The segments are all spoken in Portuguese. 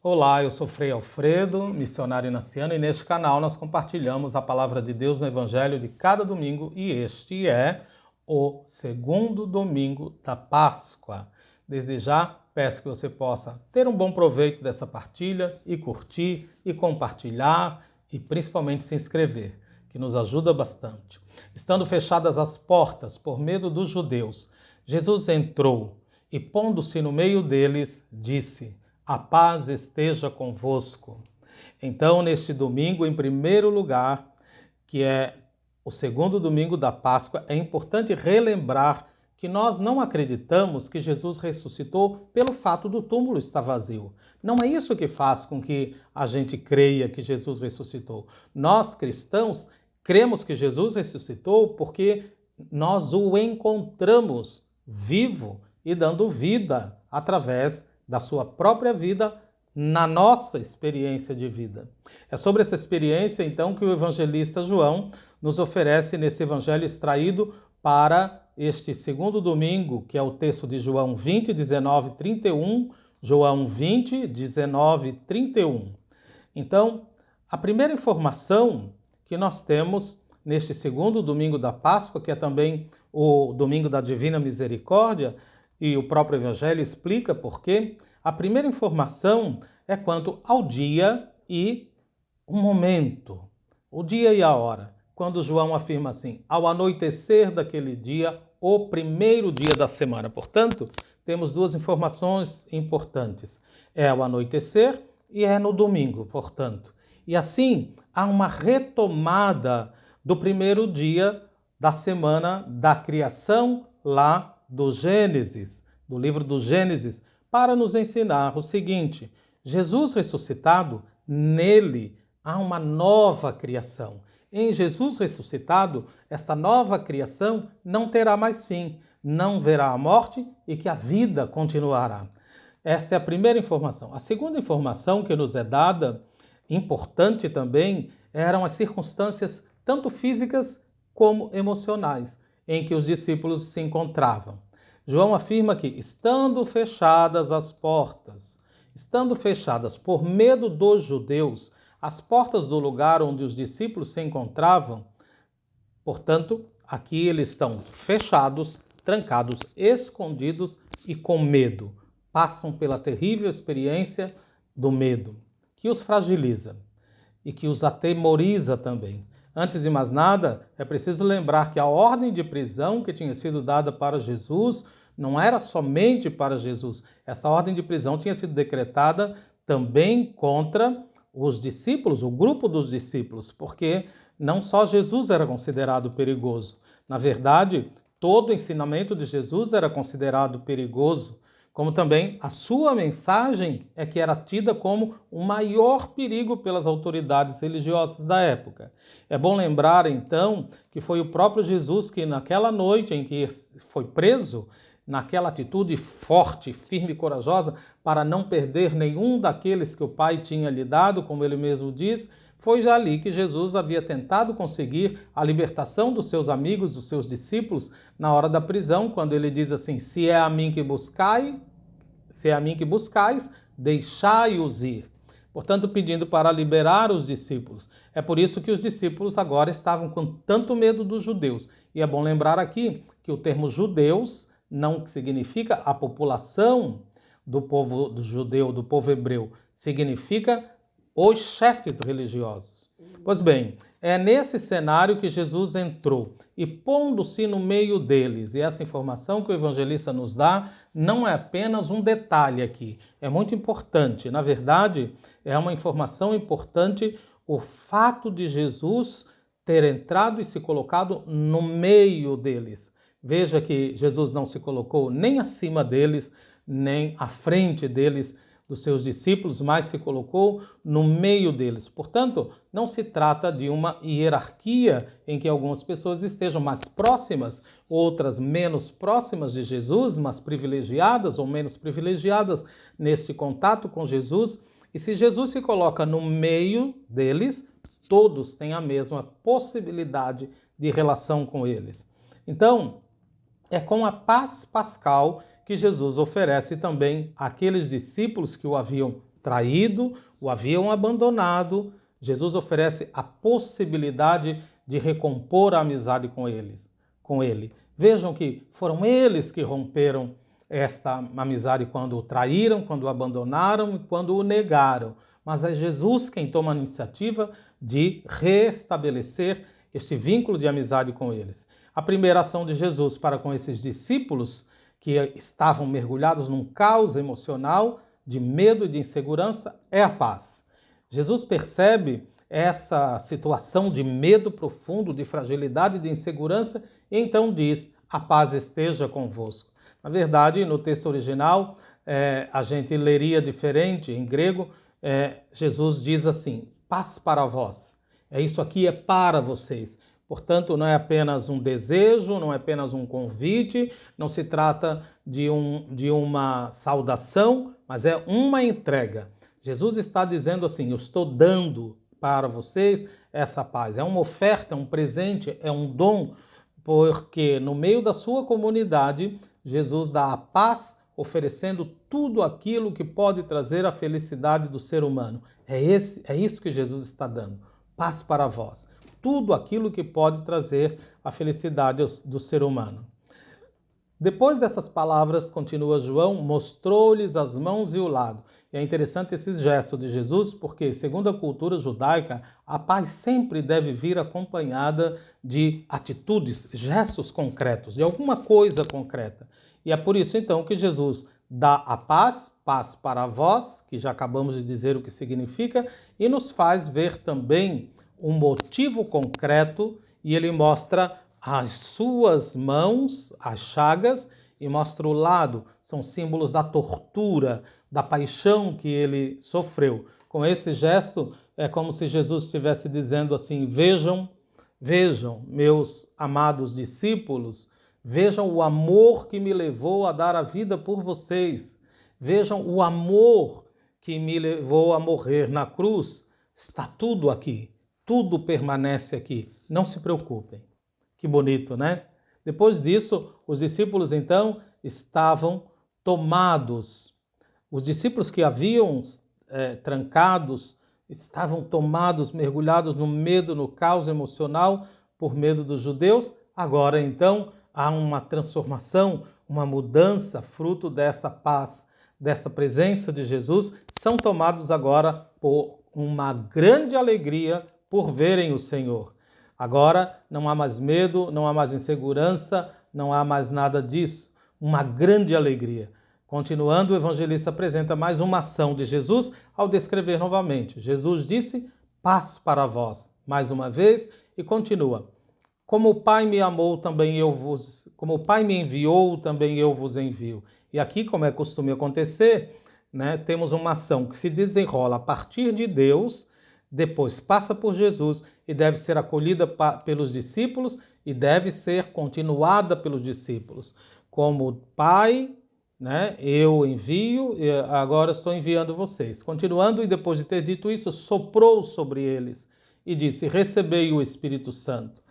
Olá, eu sou Frei Alfredo, missionário inaciano, e neste canal nós compartilhamos a palavra de Deus no Evangelho de cada domingo, e este é o segundo domingo da Páscoa. Desde já, peço que você possa ter um bom proveito dessa partilha e curtir e compartilhar e principalmente se inscrever, que nos ajuda bastante. Estando fechadas as portas por medo dos judeus, Jesus entrou e, pondo-se no meio deles, disse: "A paz esteja convosco." Então, neste domingo, em primeiro lugar, que é o segundo domingo da Páscoa, é importante relembrar que nós não acreditamos que Jesus ressuscitou pelo fato do túmulo estar vazio. Não é isso que faz com que a gente creia que Jesus ressuscitou. Nós, cristãos, cremos que Jesus ressuscitou porque nós o encontramos vivo e dando vida através da sua própria vida na nossa experiência de vida. É sobre essa experiência, então, que o evangelista João nos oferece nesse evangelho extraído para este segundo domingo, que é o texto de João 20, 19, 31, João 20, 19, 31. Então, a primeira informação que nós temos neste segundo domingo da Páscoa, que é também o domingo da Divina Misericórdia, e o próprio Evangelho explica por quê. A primeira informação é quanto ao dia e o momento, o dia e a hora. Quando João afirma assim: ao anoitecer daquele dia, o primeiro dia da semana. Portanto, temos duas informações importantes. É ao anoitecer e é no domingo, portanto. E assim, há uma retomada do primeiro dia da semana da criação lá do Gênesis, do livro do Gênesis, para nos ensinar o seguinte: Jesus ressuscitado, nele há uma nova criação. Em Jesus ressuscitado, esta nova criação não terá mais fim, não verá a morte e que a vida continuará. Esta é a primeira informação. A segunda informação que nos é dada, importante também, eram as circunstâncias tanto físicas como emocionais em que os discípulos se encontravam. João afirma que, estando fechadas as portas, estando fechadas por medo dos judeus, as portas do lugar onde os discípulos se encontravam, portanto, aqui eles estão fechados, trancados, escondidos e com medo. Passam pela terrível experiência do medo, que os fragiliza e que os atemoriza também. Antes de mais nada, é preciso lembrar que a ordem de prisão que tinha sido dada para Jesus não era somente para Jesus. Esta ordem de prisão tinha sido decretada também contra os discípulos, o grupo dos discípulos, porque não só Jesus era considerado perigoso. Na verdade, todo o ensinamento de Jesus era considerado perigoso, como também a sua mensagem é que era tida como o maior perigo pelas autoridades religiosas da época. É bom lembrar, então, que foi o próprio Jesus que, naquela noite em que foi preso, naquela atitude forte, firme e corajosa, para não perder nenhum daqueles que o Pai tinha lhe dado, como ele mesmo diz, foi já ali que Jesus havia tentado conseguir a libertação dos seus amigos, dos seus discípulos, na hora da prisão, quando ele diz assim: se é a mim que buscais, deixai-os ir. Portanto, pedindo para liberar os discípulos. É por isso que os discípulos agora estavam com tanto medo dos judeus. E é bom lembrar aqui que o termo judeus não significa a população do povo do judeu, do povo hebreu, significa os chefes religiosos. Pois bem, é nesse cenário que Jesus entrou e, pondo-se no meio deles, e essa informação que o evangelista nos dá não é apenas um detalhe aqui, é muito importante. Na verdade, é uma informação importante o fato de Jesus ter entrado e se colocado no meio deles. Veja que Jesus não se colocou nem acima deles, nem à frente deles, dos seus discípulos, mas se colocou no meio deles. Portanto, não se trata de uma hierarquia em que algumas pessoas estejam mais próximas, outras menos próximas de Jesus, mas privilegiadas ou menos privilegiadas neste contato com Jesus. E se Jesus se coloca no meio deles, todos têm a mesma possibilidade de relação com eles. Então, é com a paz pascal que Jesus oferece também àqueles discípulos que o haviam traído, o haviam abandonado. Jesus oferece a possibilidade de recompor a amizade com ele. Vejam que foram eles que romperam esta amizade quando o traíram, quando o abandonaram e quando o negaram. Mas é Jesus quem toma a iniciativa de restabelecer este vínculo de amizade com eles. A primeira ação de Jesus para com esses discípulos que estavam mergulhados num caos emocional de medo e de insegurança é a paz. Jesus percebe essa situação de medo profundo, de fragilidade e de insegurança e então diz: a paz esteja convosco. Na verdade, no texto original, a gente leria diferente. Em grego, Jesus diz assim: paz para vós. Isso aqui é para vocês. Portanto, não é apenas um desejo, não é apenas um convite, não se trata de uma saudação, mas é uma entrega. Jesus está dizendo assim: eu estou dando para vocês essa paz. É uma oferta, um presente, é um dom, porque no meio da sua comunidade, Jesus dá a paz, oferecendo tudo aquilo que pode trazer a felicidade do ser humano. É isso que Jesus está dando. Paz para vós. Tudo aquilo que pode trazer a felicidade do ser humano. Depois dessas palavras, continua João, mostrou-lhes as mãos e o lado. E é interessante esse gesto de Jesus, porque, segundo a cultura judaica, a paz sempre deve vir acompanhada de atitudes, gestos concretos, de alguma coisa concreta. E é por isso, então, que Jesus dá a paz, paz para vós, que já acabamos de dizer o que significa, e nos faz ver também um motivo concreto, e ele mostra as suas mãos, as chagas, e mostra o lado, são símbolos da tortura, da paixão que ele sofreu. Com esse gesto, é como se Jesus estivesse dizendo assim: vejam, meus amados discípulos, vejam o amor que me levou a dar a vida por vocês, vejam o amor que me levou a morrer na cruz, está tudo aqui. Tudo permanece aqui, não se preocupem. Que bonito, né? Depois disso, os discípulos então estavam tomados. Os discípulos que haviam trancados estavam tomados, mergulhados no medo, no caos emocional por medo dos judeus. Agora então há uma transformação, uma mudança, fruto dessa paz, dessa presença de Jesus. São tomados agora por uma grande alegria por verem o Senhor. Agora não há mais medo, não há mais insegurança, não há mais nada disso. Uma grande alegria. Continuando, o evangelista apresenta mais uma ação de Jesus ao descrever novamente. Jesus disse: paz para vós, mais uma vez, e continua: como o Pai me amou, como o Pai me enviou, também eu vos envio. E aqui, como é costume acontecer, né, temos uma ação que se desenrola a partir de Deus, depois passa por Jesus e deve ser acolhida pelos discípulos e deve ser continuada pelos discípulos. Como Pai, né, eu envio e agora estou enviando vocês. Continuando, e depois de ter dito isso, soprou sobre eles e disse: recebei o Espírito Santo.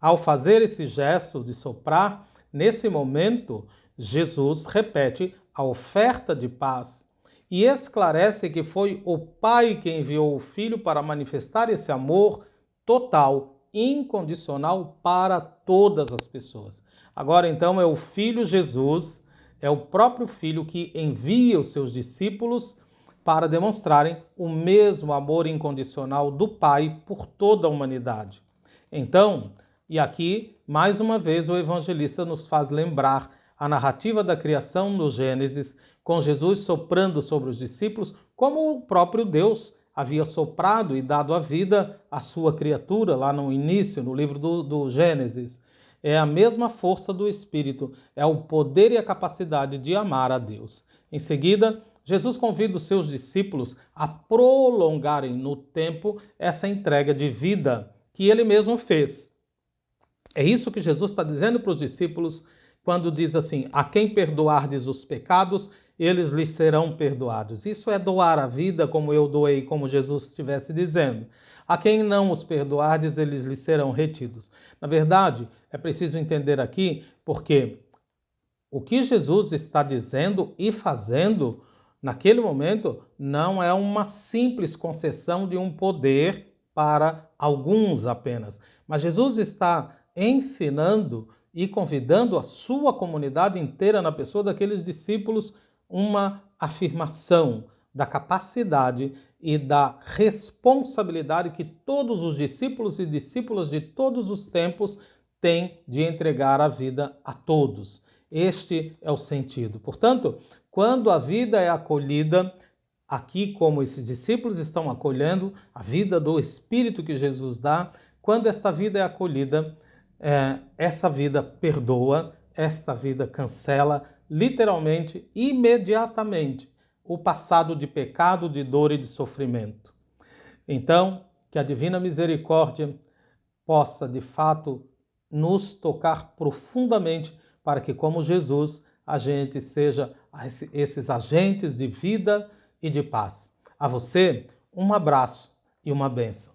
Ao fazer esse gesto de soprar, nesse momento, Jesus repete a oferta de paz e esclarece que foi o Pai que enviou o Filho para manifestar esse amor total, incondicional para todas as pessoas. Agora, então, é o Filho Jesus, é o próprio Filho que envia os seus discípulos para demonstrarem o mesmo amor incondicional do Pai por toda a humanidade. Então, e aqui, mais uma vez, o evangelista nos faz lembrar a narrativa da criação no Gênesis, com Jesus soprando sobre os discípulos, como o próprio Deus havia soprado e dado a vida à sua criatura lá no início, no livro do Gênesis. É a mesma força do Espírito, é o poder e a capacidade de amar a Deus. Em seguida, Jesus convida os seus discípulos a prolongarem no tempo essa entrega de vida que ele mesmo fez. É isso que Jesus está dizendo para os discípulos quando diz assim: a quem perdoardes os pecados, eles lhes serão perdoados. Isso é doar a vida como eu doei, como Jesus estivesse dizendo. A quem não os perdoardes, eles lhes serão retidos. Na verdade, é preciso entender aqui porque o que Jesus está dizendo e fazendo naquele momento, não é uma simples concessão de um poder para alguns apenas. Mas Jesus está ensinando e convidando a sua comunidade inteira, na pessoa daqueles discípulos, uma afirmação da capacidade e da responsabilidade que todos os discípulos e discípulas de todos os tempos têm de entregar a vida a todos. Este é o sentido. Portanto, quando a vida é acolhida, aqui como esses discípulos estão acolhendo a vida do Espírito que Jesus dá, quando esta vida é acolhida, essa vida perdoa, esta vida cancela, literalmente, imediatamente, o passado de pecado, de dor e de sofrimento. Então, que a divina misericórdia possa, de fato, nos tocar profundamente para que, como Jesus, a gente seja esses agentes de vida e de paz. A você, um abraço e uma bênção.